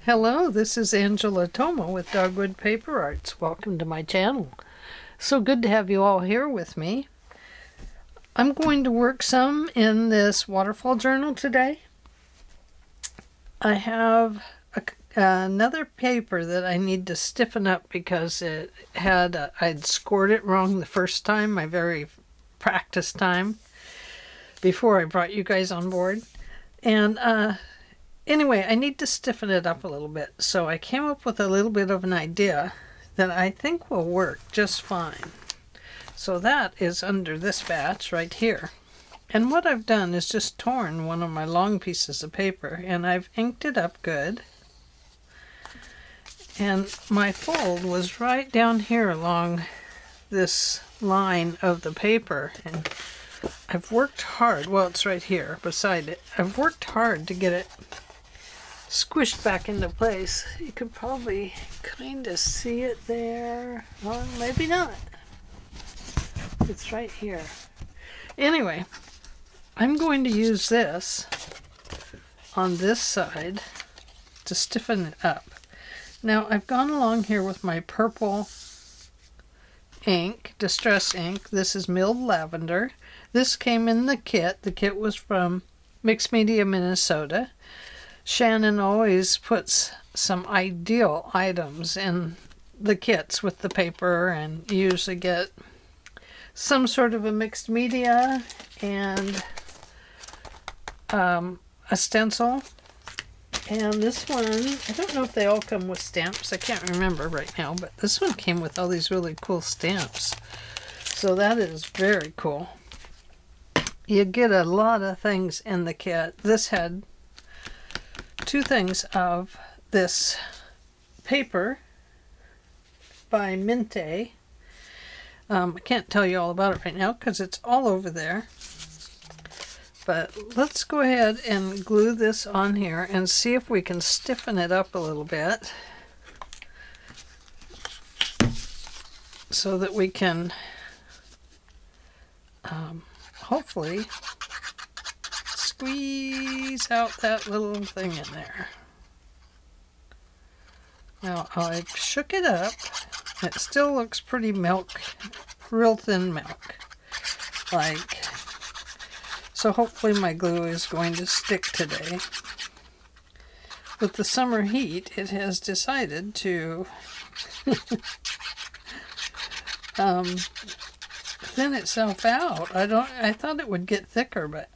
Hello, this is Angela Thoma with Dogwood Paper Arts. Welcome to my channel. So good to have you all here with me. I'm going to work some in this waterfall journal today. I have another paper that I need to stiffen up because I'd scored it wrong the first time, my very practice time, before I brought you guys on board. And anyway, I need to stiffen it up a little bit, so I came up with a little bit of an idea that I think will work just fine. So that is under this batch right here. And what I've done is just torn one of my long pieces of paper and I've inked it up good. And my fold was right down here along this line of the paper. And I've worked hard, well, it's right here beside it. I've worked hard to get it squished back into place. You could probably kind of see it there. Well, maybe not. It's right here. Anyway, I'm going to use this on this side to stiffen it up. Now, I've gone along here with my purple ink, distress ink. This is milled lavender. This came in the kit. The kit was from Mixed Media, Minnesota. Shannon always puts some ideal items in the kits with the paper, and you usually get some sort of a mixed media and a stencil. And this one, I don't know if they all come with stamps. I can't remember right now, but this one came with all these really cool stamps. So that is very cool. You get a lot of things in the kit. This had two things of this paper by Minte. I can't tell you all about it right now because it's all over there. But let's go ahead and glue this on here and see if we can stiffen it up a little bit so that we can hopefully squeeze out that little thing in there. Now I've shook it up. It still looks pretty milk, real thin milk. So hopefully my glue is going to stick today. With the summer heat, it has decided to thin itself out. I thought it would get thicker, but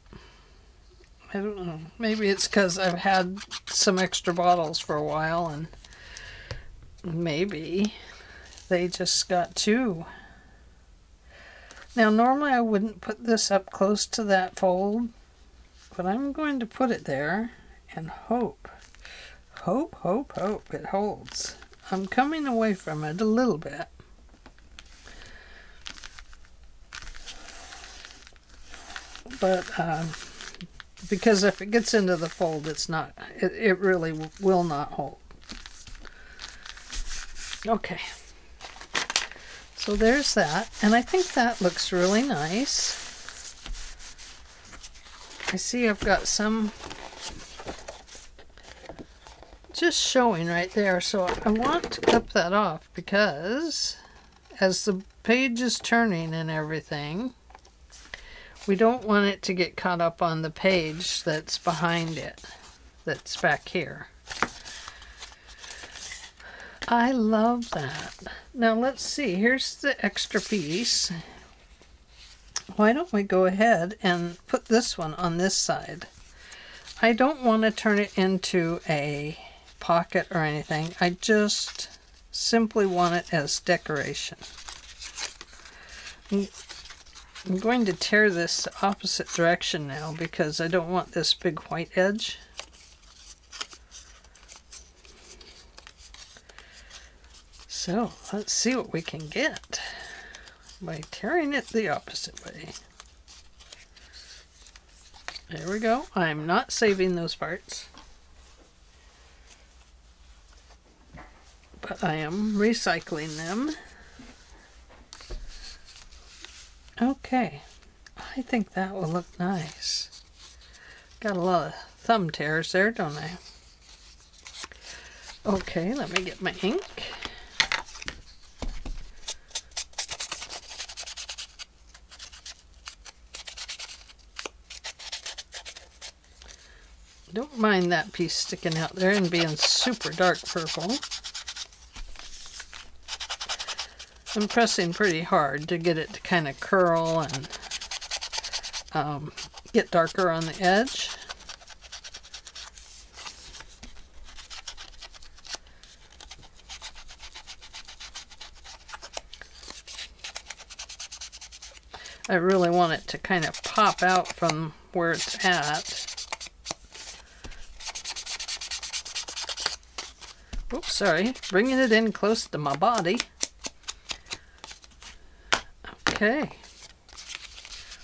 I don't know. Maybe it's because I've had some extra bottles for a while, and maybe they just got too. Now, normally I wouldn't put this up close to that fold, but I'm going to put it there and hope it holds. I'm coming away from it a little bit. But because if it gets into the fold, it really will not hold. Okay. So there's that, and I think that looks really nice. I see I've got some just showing right there, so I want to clip that off because as the page is turning and everything, we don't want it to get caught up on the page that's behind it, that's back here. I love that. Now let's see, here's the extra piece. Why don't we go ahead and put this one on this side? I don't want to turn it into a pocket or anything. I just simply want it as decoration. I'm going to tear this the opposite direction now because I don't want this big white edge. So let's see what we can get by tearing it the opposite way. There we go. I'm not saving those parts, but I am recycling them. Okay, I think that will look nice. Got a lot of thumb tears there, don't I? Okay, let me get my ink. Don't mind that piece sticking out there and being super dark purple. I'm pressing pretty hard to get it to kind of curl and get darker on the edge. I really want it to kind of pop out from where it's at. Oops, sorry. Bringing it in close to my body. Okay.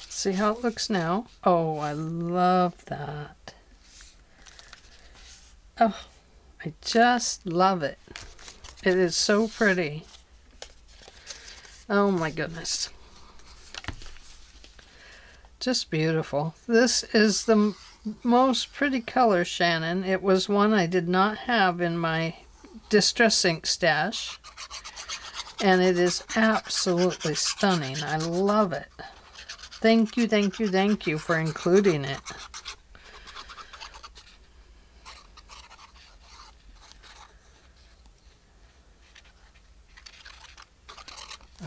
See how it looks now? Oh, I love that. Oh, I just love it. It is so pretty. Oh my goodness. Just beautiful. This is the most pretty color, Shannon. It was one I did not have in my Distress Ink stash. And it is absolutely stunning. I love it. Thank you, thank you, thank you for including it.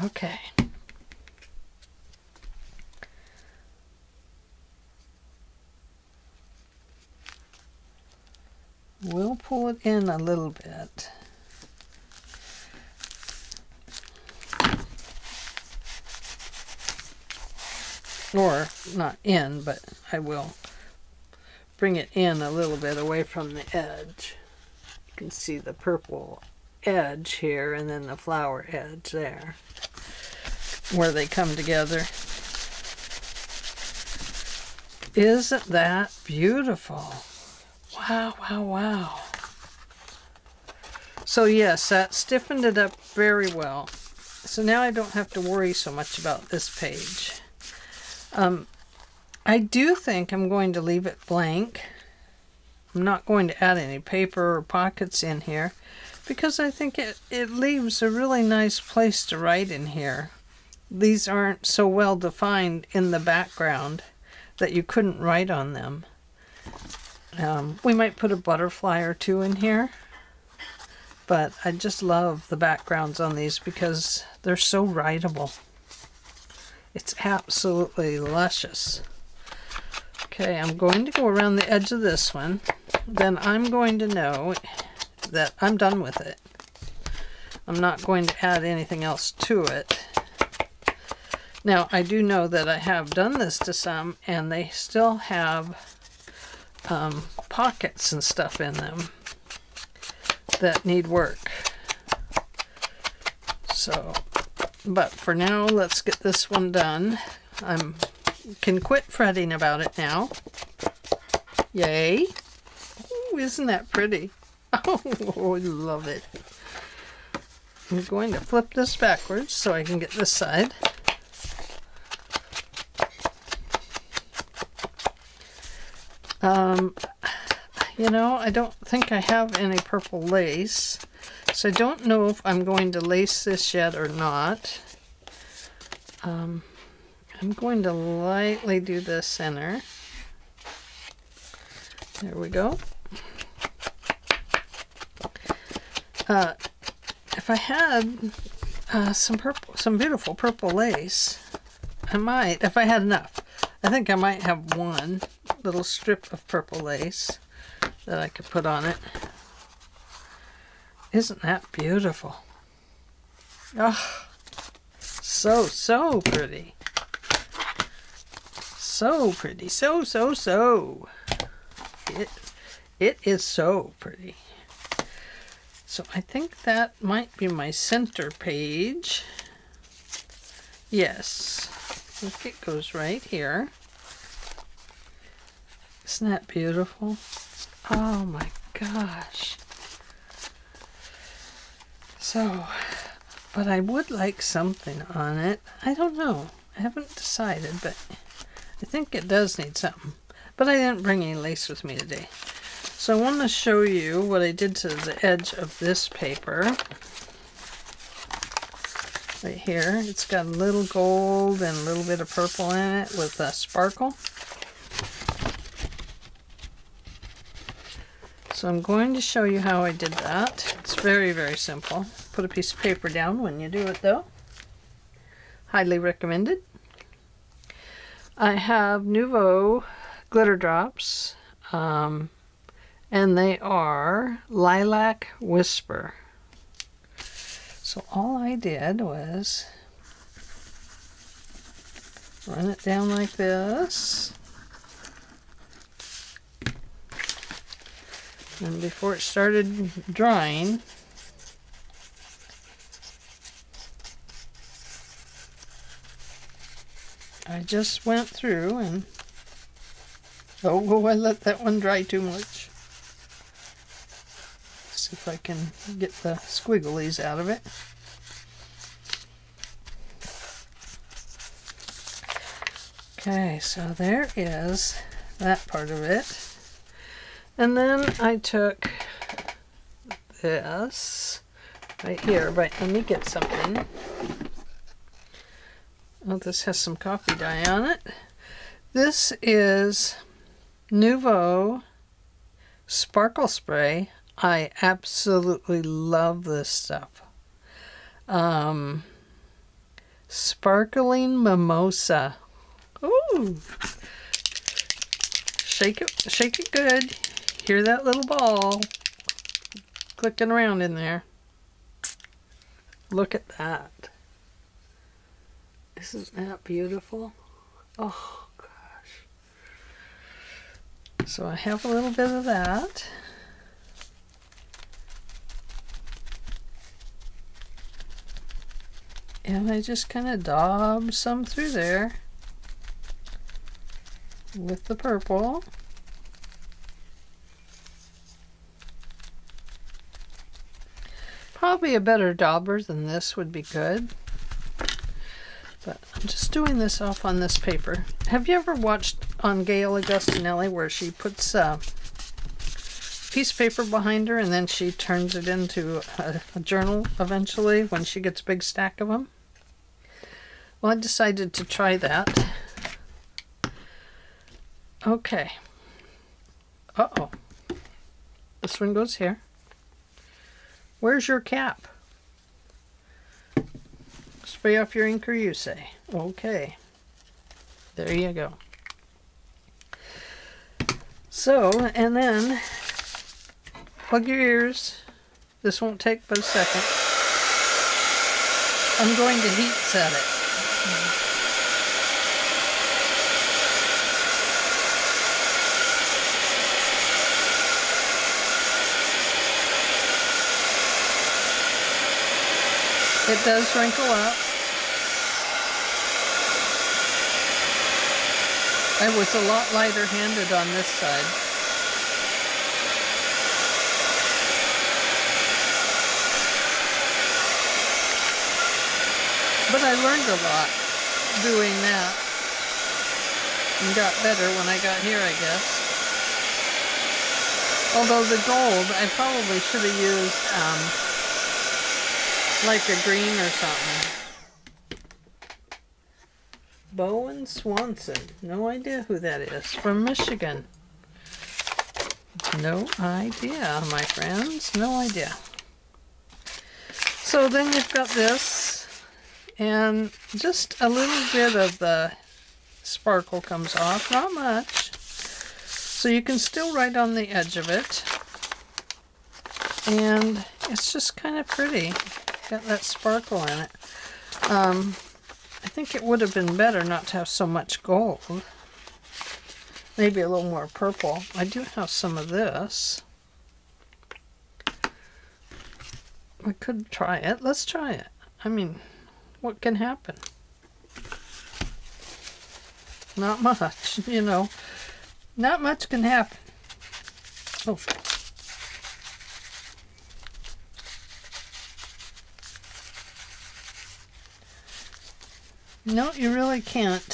Okay. We'll pull it in a little bit. Or not in, but I will bring it in a little bit away from the edge. You can see the purple edge here and then the flower edge there where they come together. Isn't that beautiful? Wow, wow, wow. So yes, that stiffened it up very well. So now I don't have to worry so much about this page. I do think I'm going to leave it blank. I'm not going to add any paper or pockets in here because I think it leaves a really nice place to write in here. These aren't so well defined in the background that you couldn't write on them. We might put a butterfly or two in here, but I just love the backgrounds on these because they're so writable. It's absolutely luscious. Okay, I'm going to go around the edge of this one. Then I'm going to know that I'm done with it. I'm not going to add anything else to it. Now, I do know that I have done this to some, and they still have pockets and stuff in them that need work. So, but for now, let's get this one done. I can quit fretting about it now. Yay! Ooh, isn't that pretty? Oh, I love it. I'm going to flip this backwards so I can get this side. You know, I don't think I have any purple lace, so I don't know if I'm going to lace this yet or not. I'm going to lightly do the center. There we go. If I had some beautiful purple lace, I might, if I had enough. I think I might have one little strip of purple lace that I could put on it. Isn't that beautiful? Oh, so pretty. So pretty. So. It is so pretty. So I think that might be my center page. Yes. Look, it goes right here. Isn't that beautiful? Oh my gosh. So, but I would like something on it. I don't know. I haven't decided, but I think it does need something. But I didn't bring any lace with me today. So I want to show you what I did to the edge of this paper. Right here, it's got a little gold and a little bit of purple in it with a sparkle. So I'm going to show you how I did that. It's very, very simple. Put a piece of paper down when you do it though. Highly recommended. I have Nouveau glitter drops, and they are Lilac Whisper. So all I did was run it down like this. And before it started drying, I just went through and, oh, I let that one dry too much. See if I can get the squigglies out of it. Okay, so there is that part of it. And then I took this right here, but let me get something. Oh, this has some coffee dye on it. This is Nouveau Sparkle Spray. I absolutely love this stuff. Sparkling Mimosa. Ooh! Shake it good. Hear that little ball clicking around in there. Look at that. Isn't that beautiful? Oh gosh. So I have a little bit of that. And I just kind of daub some through there with the purple. Probably a better dauber than this would be good. But I'm just doing this off on this paper. Have you ever watched on Gail Augustinelli where she puts a piece of paper behind her and then she turns it into a journal eventually when she gets a big stack of them? Well, I decided to try that. Okay. Uh-oh. This one goes here. Where's your cap? Spray off your inker, you say. Okay. There you go. So, and then plug your ears. This won't take but a second. I'm going to heat set it. It does wrinkle up. I was a lot lighter handed on this side. But I learned a lot doing that and got better when I got here, I guess. Although the gold, I probably should have used like a green or something. Bowen Swanson. No idea who that is. From Michigan. No idea, my friends. No idea. So then you've got this. And just a little bit of the sparkle comes off. Not much. So you can still write on the edge of it. And it's just kind of pretty. Got that sparkle in it. I think it would have been better not to have so much gold. Maybe a little more purple. I do have some of this. I could try it. Let's try it. I mean, what can happen? Not much, you know. Not much can happen. Oh. No, you really can't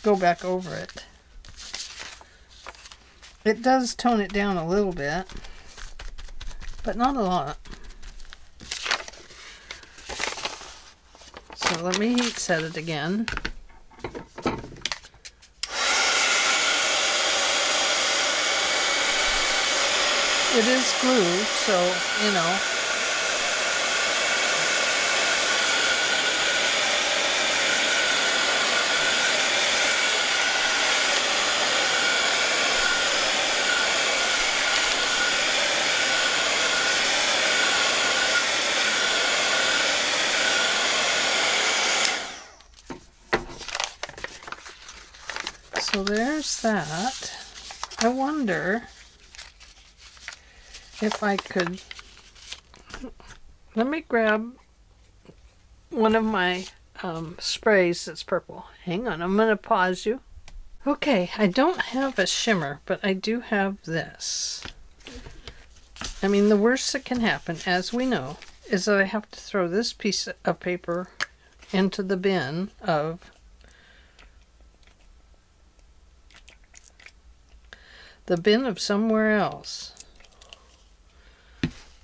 go back over it. It does tone it down a little bit, but not a lot. So let me heat set it again. It is glue, so, you know. So there's that. I wonder if I could, let me grab one of my sprays that's purple. Hang on, I'm going to pause you. Okay, I don't have a shimmer, but I do have this. I mean, the worst that can happen, as we know, is that I have to throw this piece of paper into the bin of somewhere else.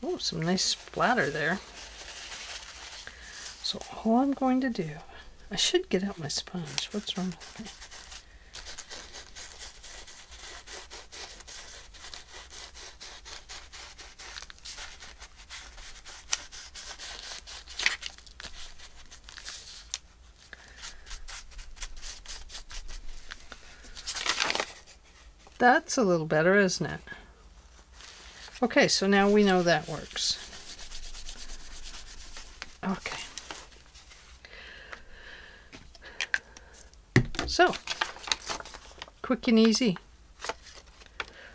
Oh, some nice splatter there. So all I'm going to do, I should get out my sponge. What's wrong with me? That's a little better, isn't it? Okay, so now we know that works. Okay. So, quick and easy.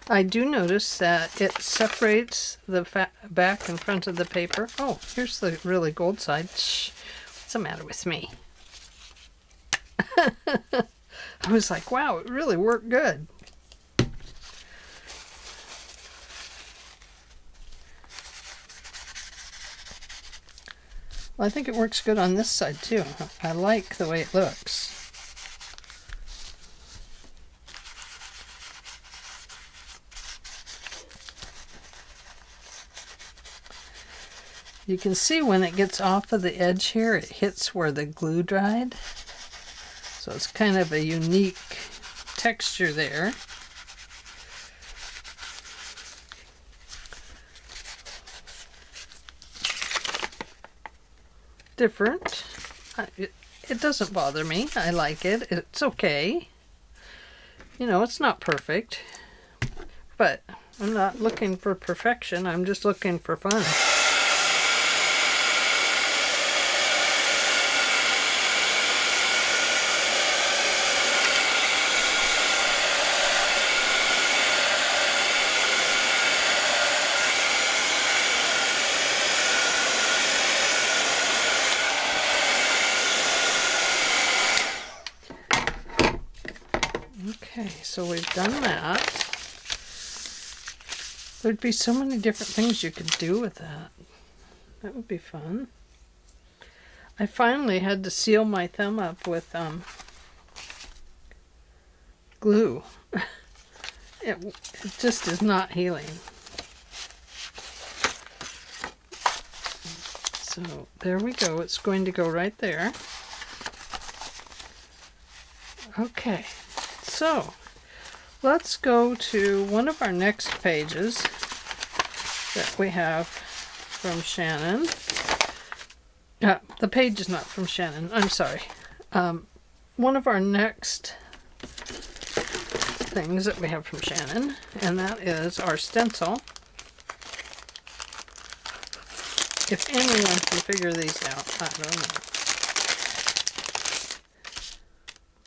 I do notice that it separates the back and front of the paper. Oh, here's the really gold side. Shh, what's the matter with me? I was like, wow, it really worked good. Well, I think it works good on this side too. I like the way it looks. You can see when it gets off of the edge here, it hits where the glue dried. So it's kind of a unique texture there. Different. It doesn't bother me. I like it. It's okay. You know, it's not perfect, but I'm not looking for perfection. I'm just looking for fun. Okay, so we've done that. There'd be so many different things you could do with that. That would be fun. I finally had to seal my thumb up with glue. It just is not healing. So there we go. It's going to go right there. Okay. So, let's go to one of our next pages that we have from Shannon. The page is not from Shannon, I'm sorry. One of our next things that we have from Shannon, and that is our stencil. If anyone can figure these out, I don't know.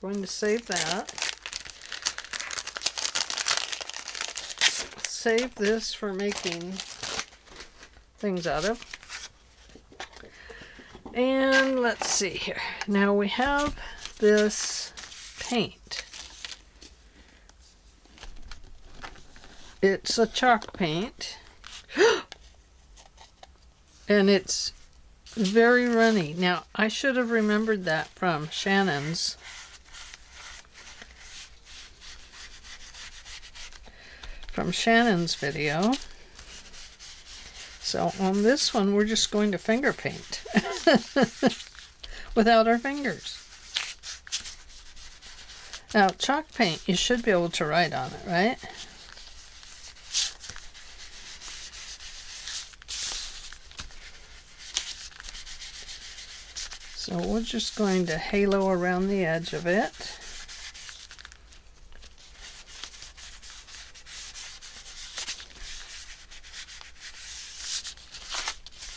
I'm going to save that. Save this for making things out of. And let's see here. Now we have this paint. It's a chalk paint. And it's very runny. Now, I should have remembered that from Shannon's. from Shannon's video. So on this one, we're just going to finger paint without our fingers. Now, chalk paint, you should be able to write on it, right? So we're just going to halo around the edge of it.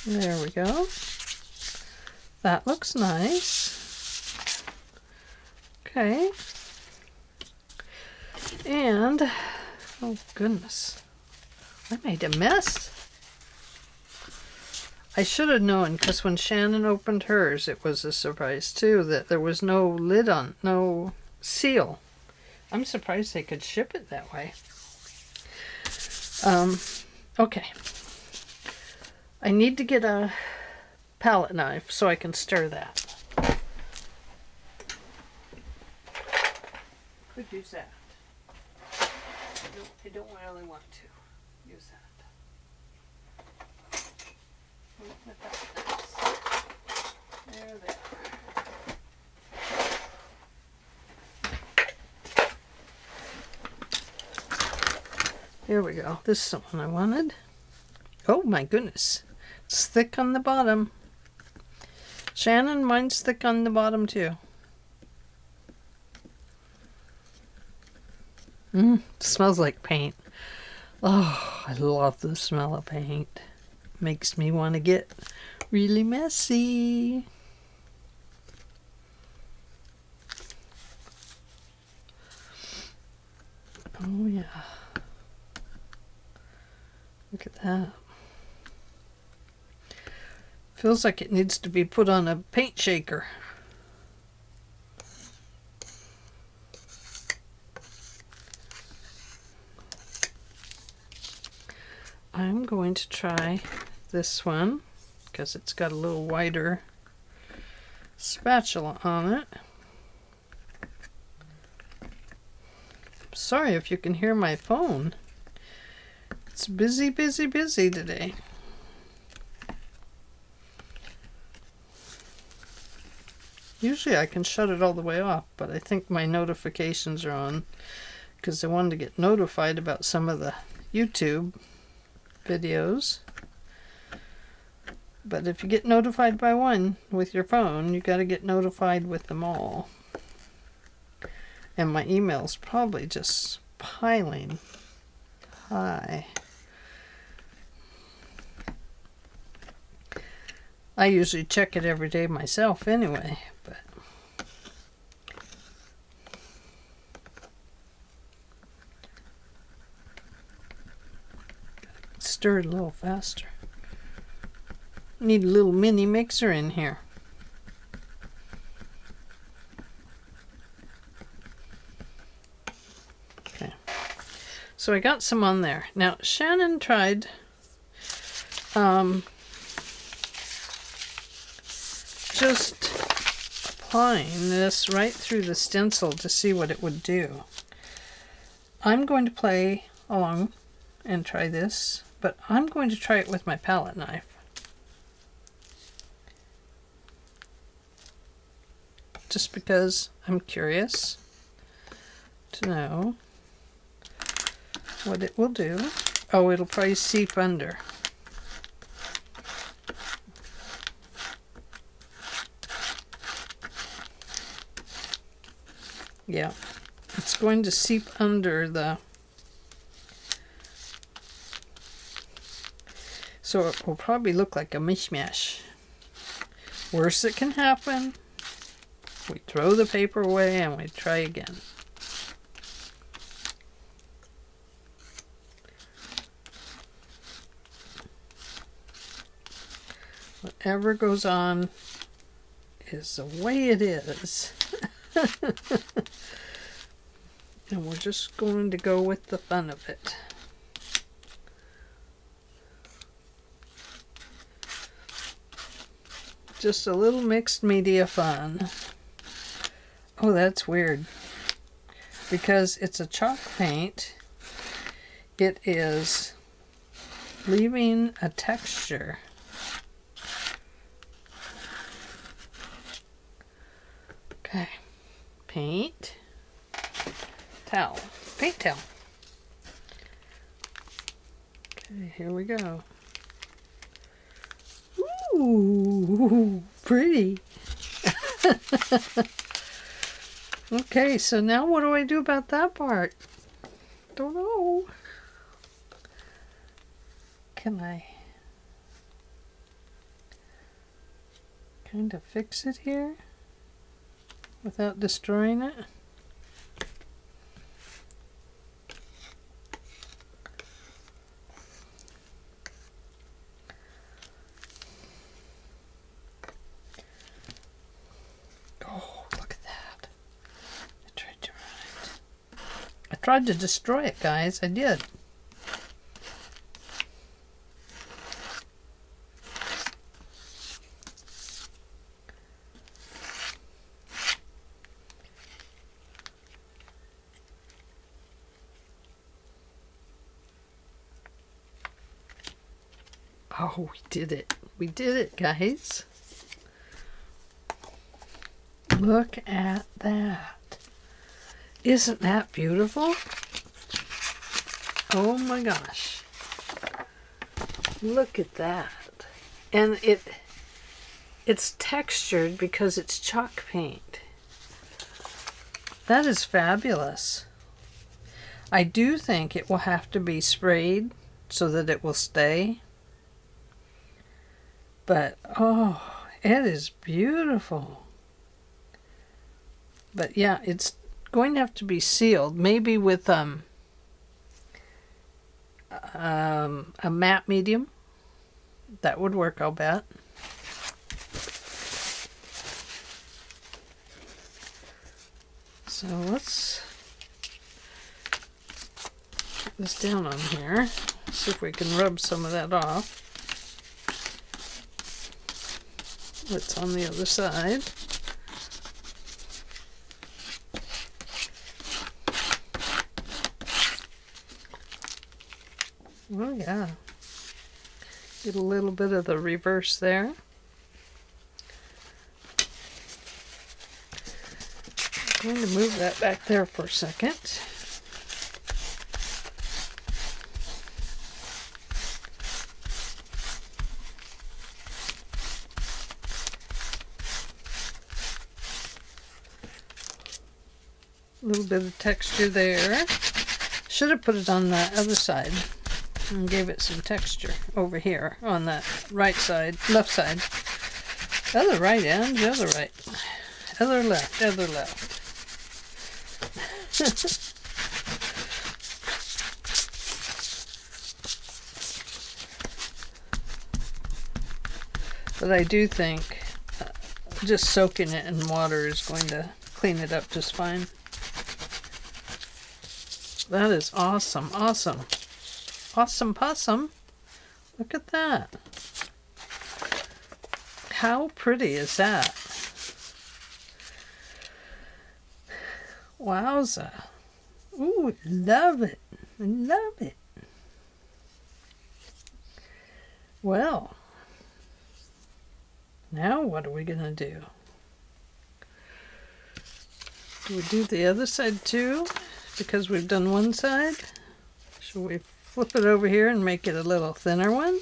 There we go. That looks nice. Okay. And, oh goodness, I made a mess. I should have known, because when Shannon opened hers, it was a surprise too, that there was no lid on, no seal. I'm surprised they could ship it that way. Okay. I need to get a palette knife so I can stir that. Could use that. I don't really want to use that. There they are. Here we go. This is the one I wanted. Oh my goodness. It's thick on the bottom. Shannon, mine's thick on the bottom too. Smells like paint. Oh, I love the smell of paint. Makes me want to get really messy. Oh yeah. Look at that. Feels like it needs to be put on a paint shaker. I'm going to try this one because it's got a little wider spatula on it. Sorry if you can hear my phone. It's busy, busy, busy today. Usually I can shut it all the way off, but I think my notifications are on because I wanted to get notified about some of the YouTube videos. But if you get notified by one with your phone, you got to get notified with them all. And my email's probably just piling high. I usually check it every day myself anyway, but stir it a little faster. Need a little mini mixer in here. Okay, so I got some on there. Now Shannon tried just applying this right through the stencil to see what it would do. I'm going to play along and try this, but I'm going to try it with my palette knife. Just because I'm curious to know what it will do. Oh, it'll probably seep under. Yeah, it's going to seep under the... So it will probably look like a mishmash. Worst that can happen, we throw the paper away and we try again. Whatever goes on is the way it is. And we're just going to go with the fun of it. Just a little mixed media fun. Oh, that's weird. Because it's a chalk paint, it is leaving a texture. Okay, paint towel, paint towel. Okay, here we go. Ooh, pretty. Okay, so now what do I do about that part? Don't know. Can I kind of fix it here without destroying it? Oh, look at that. I tried to run it. I tried to destroy it, guys. I did. Oh, we did it. We did it, guys. Look at that. Isn't that beautiful? Oh my gosh. Look at that. And it's textured because it's chalk paint. That is fabulous. I do think it will have to be sprayed so that it will stay. But, oh, it is beautiful. But yeah, it's going to have to be sealed. Maybe with a matte medium. That would work, I'll bet. So let's put this down on here. See if we can rub some of that off. It's on the other side. Oh yeah. Get a little bit of the reverse there. I'm going to move that back there for a second. A little bit of texture there. Should have put it on the other side and gave it some texture over here on that right side, left side. Other right and the other right. Other left, other left. But I do think just soaking it in water is going to clean it up just fine. That is awesome, awesome. Awesome possum. Look at that. How pretty is that? Wowza. Ooh, love it. Love it. Well, now what are we going to do? Do we do the other side too? Because we've done one side. Should we flip it over here and make it a little thinner one?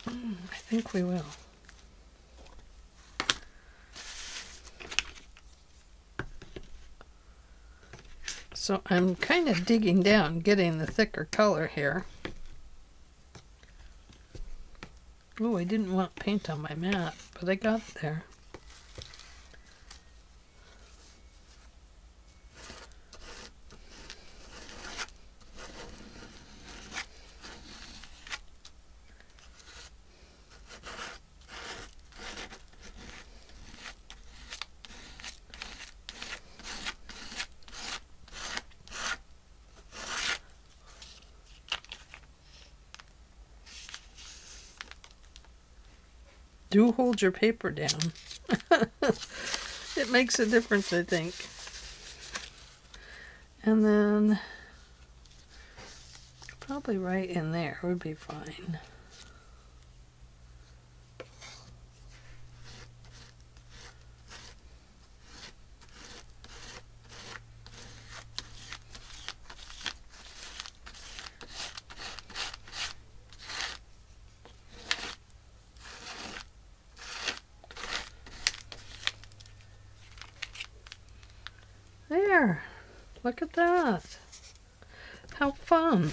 I think we will. So I'm kind of digging down, getting the thicker color here. Oh, I didn't want paint on my mat, but I got it there. Do hold your paper down. It makes a difference, I think. And then probably right in there would be fine. There, look at that. How fun.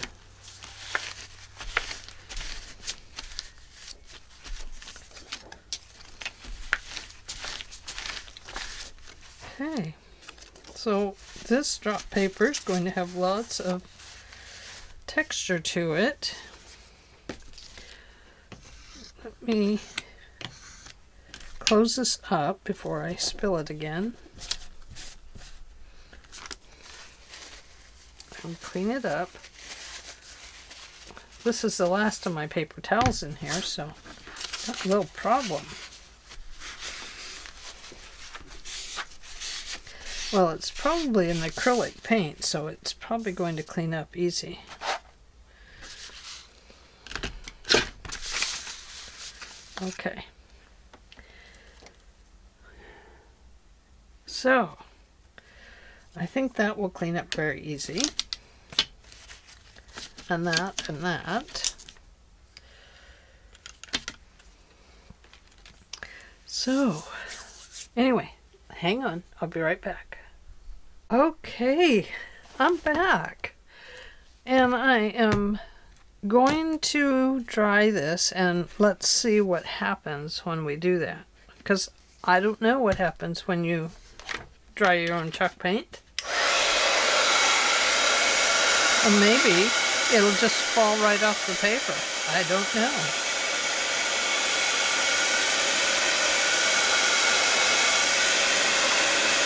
Okay, so this drop paper is going to have lots of texture to it. Let me close this up before I spill it again. And clean it up. This is the last of my paper towels in here, so that's a little problem. Well, it's probably an acrylic paint, so it's probably going to clean up easy. Okay. So, I think that will clean up very easy. And that, and that. So, anyway, hang on, I'll be right back. Okay, I'm back. And I am going to dry this, and let's see what happens when we do that. Because I don't know what happens when you dry your own chalk paint. Or maybe it'll just fall right off the paper. I don't know.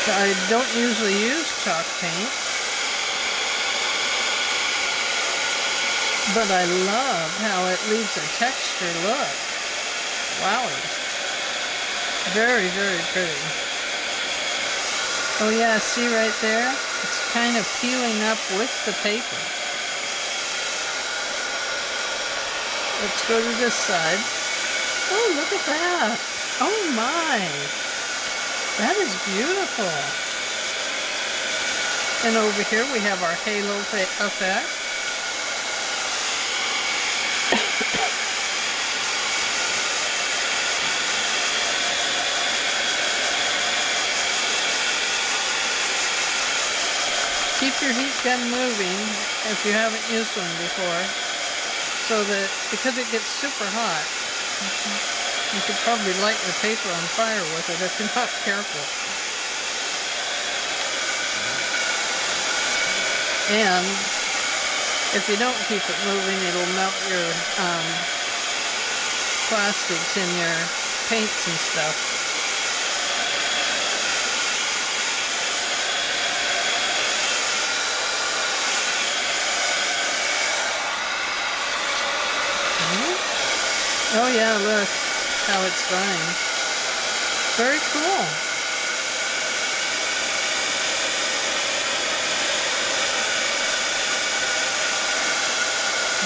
I don't usually use chalk paint, but I love how it leaves a texture look. Wowie. Very, very pretty. Oh yeah, see right there? It's kind of peeling up with the paper. Let's go to this side. Oh, look at that. Oh my. That is beautiful. And over here we have our halo effect. Keep your heat gun moving if you haven't used one before, so that because it gets super hot, you could probably light your paper on fire with it if you're not careful. And if you don't keep it moving, it'll melt your plastics in your paints and stuff. Oh yeah, look how it's drying. Very cool.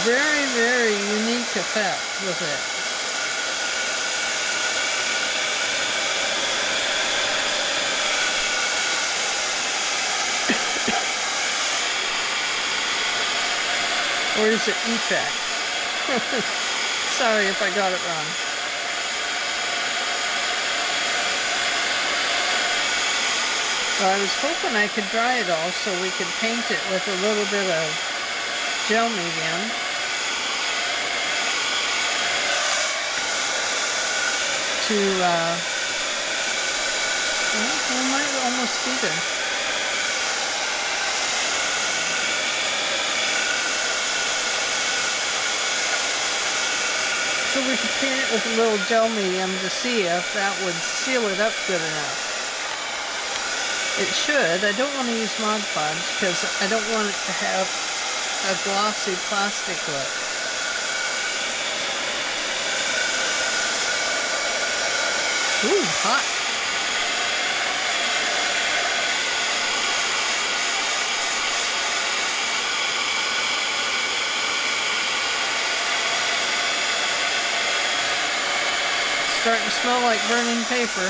Very, very unique effect with it. Or is it effect? Sorry if I got it wrong. Well, I was hoping I could dry it all so we could paint it with a little bit of gel medium. Well, we might almost be there. So we could paint it with a little gel medium to see if that would seal it up good enough. It should. I don't want to use Mod Podge because I don't want it to have a glossy plastic look. Ooh, hot. starting to smell like burning paper.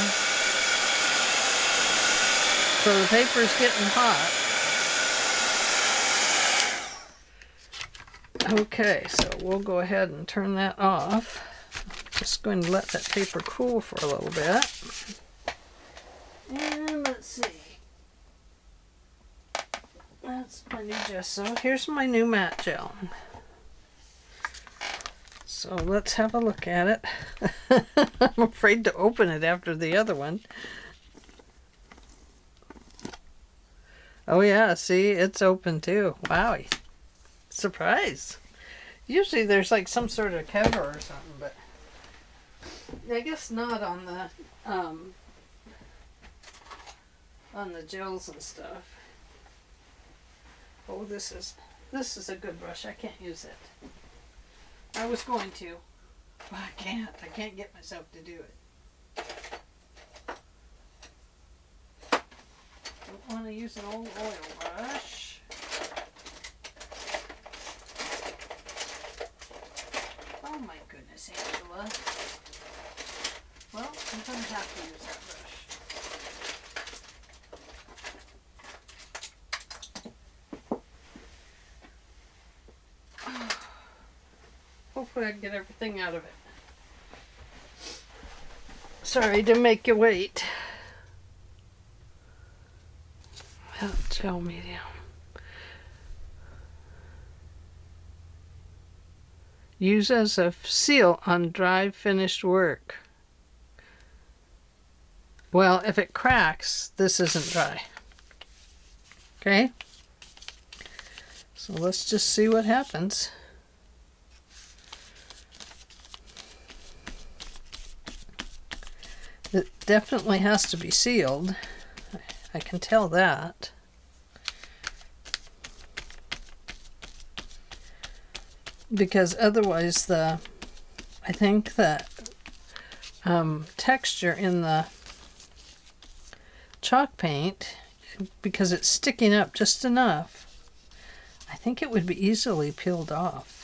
So the paper's getting hot. Okay, so we'll go ahead and turn that off. Just going to let that paper cool for a little bit. And let's see. That's my new gesso. Here's my new matte gel. So let's have a look at it. I'm afraid to open it after the other one. Oh yeah, see, it's open too. Wowie. Surprise. Usually there's like some sort of cover or something, but I guess not on the gels and stuff. Oh, this is a good brush. I can't use it. I was going to, but I can't. I can't get myself to do it. Don't want to use an old oil brush. Oh my goodness, Angela. Well, I'm going to have to use that brush. Hopefully I can get everything out of it. Sorry to make you wait. Well, gel medium. Use as a seal on dry finished work. Well, if it cracks, this isn't dry. Okay? So let's just see what happens. It definitely has to be sealed. I can tell that. Because otherwise I think the texture in the chalk paint, because it's sticking up just enough, I think it would be easily peeled off.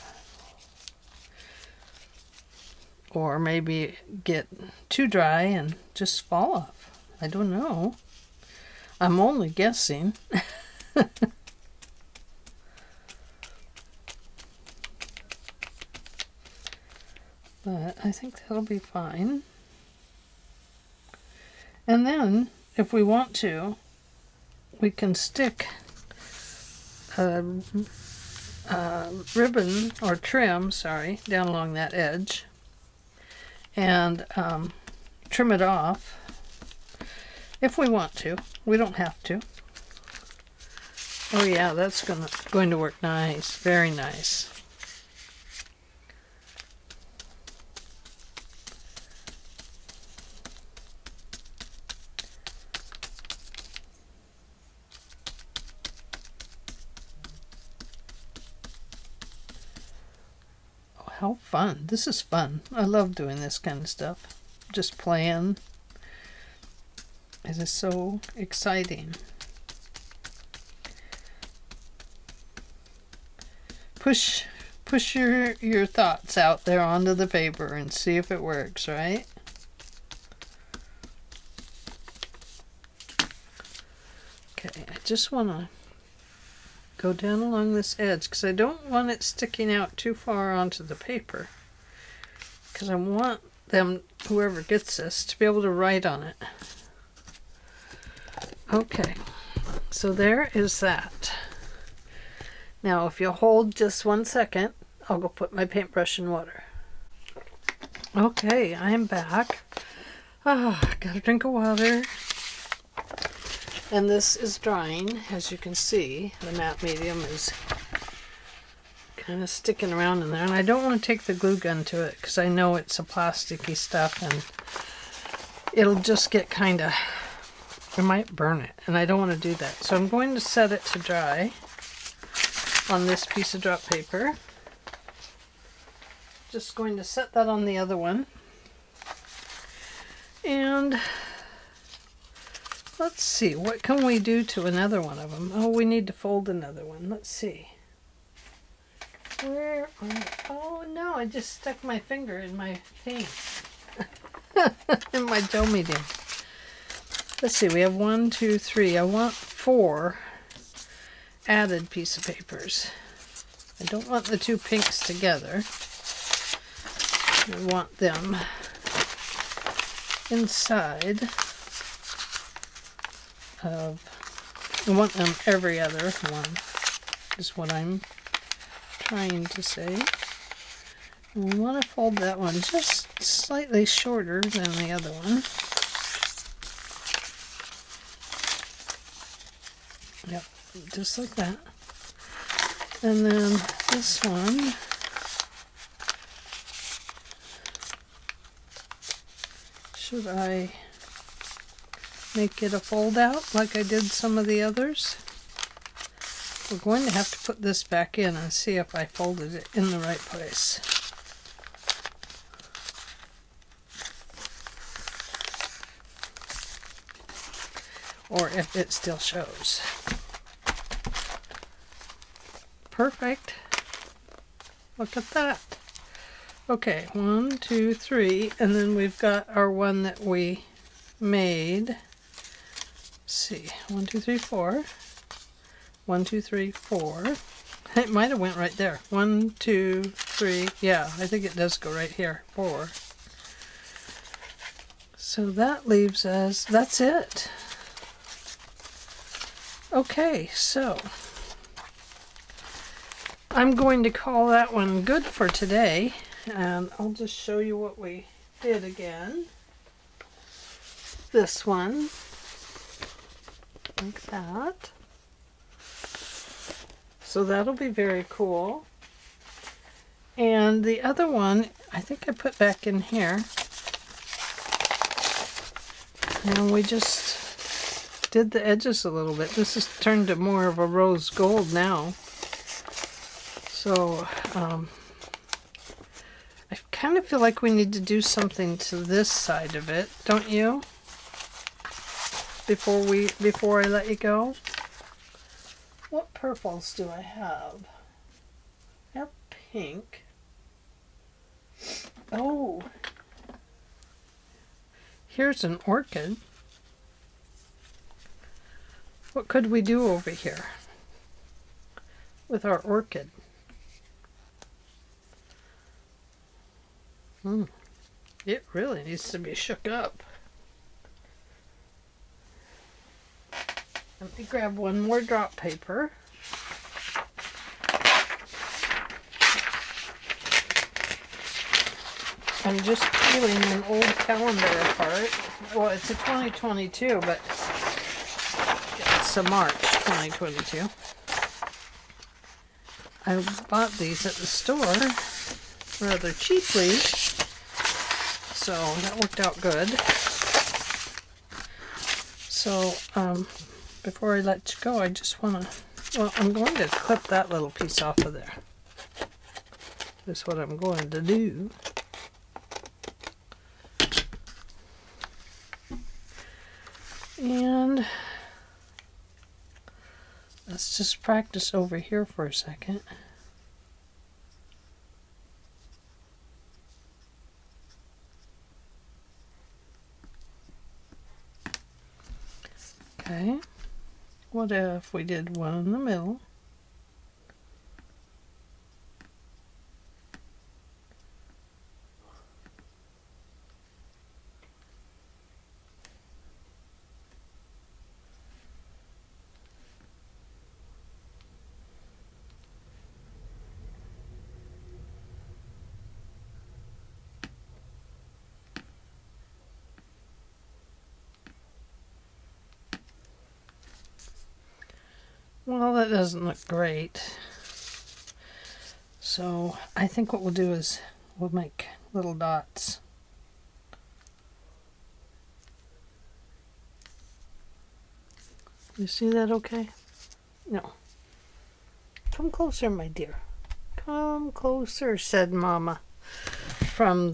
Or maybe get too dry and just fall off. I don't know. I'm only guessing. But I think that'll be fine. And then, if we want to, we can stick a ribbon or trim, sorry, down along that edge. And trim it off if we want to. We don't have to. Oh yeah, that's going to work nice. Very nice. How fun. This is fun. I love doing this kind of stuff. Just playing. It is so exciting. Push your thoughts out there onto the paper and see if it works, right? Okay, I just want to go down along this edge because I don't want it sticking out too far onto the paper, because I want them, whoever gets this, to be able to write on it. Okay, so there is that. Now if you'll hold just 1 second, I'll go put my paintbrush in water. Okay, I'm back. Got a drink of water. And this is drying, as you can see. The matte medium is kind of sticking around in there. And I don't want to take the glue gun to it because I know it's a plasticky stuff and it'll just get kind of, it might burn it. And I don't want to do that. So I'm going to set it to dry on this piece of drop paper. Just going to set that on the other one. And let's see, what can we do to another one of them? Oh, we need to fold another one. Let's see. Where are, oh no, I just stuck my finger in my paint. in my toe medium. Let's see, we have 1, 2, 3. I want 4 added piece of papers. I don't want the 2 pinks together. I want them inside of, I want them every other one, is what I'm trying to say. And we want to fold that one just slightly shorter than the other one. Yep, just like that. And then this one, should I make it a fold out like I did some of the others? We're going to have to put this back in and see if I folded it in the right place. Or if it still shows. Perfect. Look at that. Okay, 1, 2, 3, and then we've got our one that we made. Let's see, 1, 2, 3, 4. 1, 2, 3, 4. It might have went right there. 1, 2, 3. Yeah, I think it does go right here. 4. So that leaves us, that's it. Okay, so I'm going to call that one good for today, and I'll just show you what we did again. This one, like that. So that'll be very cool. And the other one, I think I put back in here. And we just did the edges a little bit. This has turned to more of a rose gold now. So I kind of feel like we need to do something to this side of it, don't you? Before I let you go. What purples do I have? I have pink. Oh, here's an orchid. What could we do over here with our orchid? It really needs to be shook up. Let me grab one more drop paper. I'm just peeling an old calendar apart. Well, it's a 2022, but it's a March 2022. I bought these at the store rather cheaply, so that worked out good. So, before I let you go, I just want to, well, I'm going to clip that little piece off of there. That's what I'm going to do. And let's just practice over here for a second. Okay, what if we did one in the middle? Well, that doesn't look great. So I think what we'll do is we'll make little dots. You see that okay? No. Come closer, my dear. Come closer, said Mama from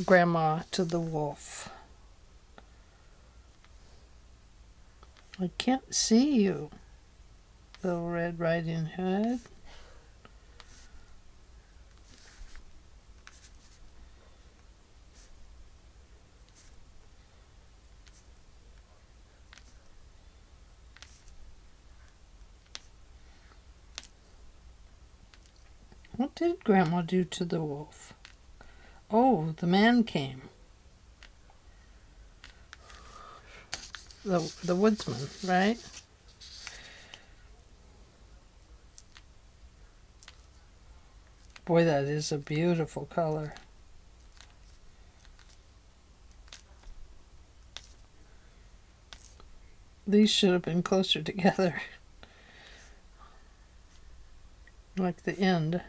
Grandma to the wolf. I can't see you, Little Red Riding Hood. What did Grandma do to the wolf? Oh, the man came. The woodsman, right? Boy, that is a beautiful color. These should have been closer together. Like the end.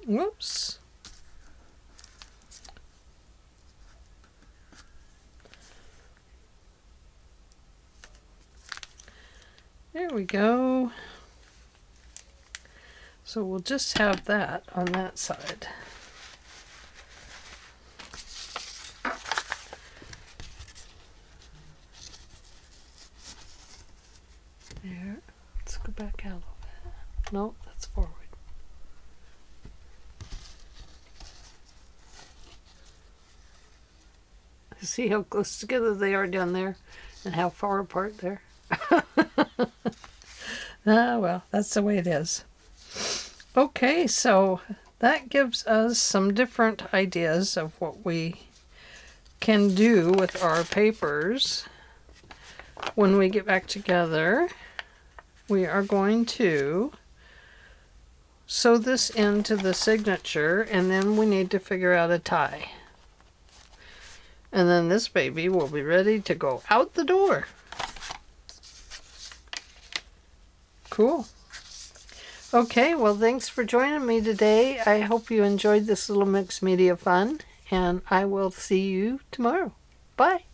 Whoops. There we go. So we'll just have that on that side. There. Let's go back out a little bit. Nope, that's forward. See how close together they are down there and how far apart they're. Ah, well, that's the way it is. Okay, so that gives us some different ideas of what we can do with our papers. When we get back together, we are going to sew this into the signature, and then we need to figure out a tie. And then this baby will be ready to go out the door. Cool. Okay, well, thanks for joining me today. I hope you enjoyed this little mixed media fun, and I will see you tomorrow. Bye.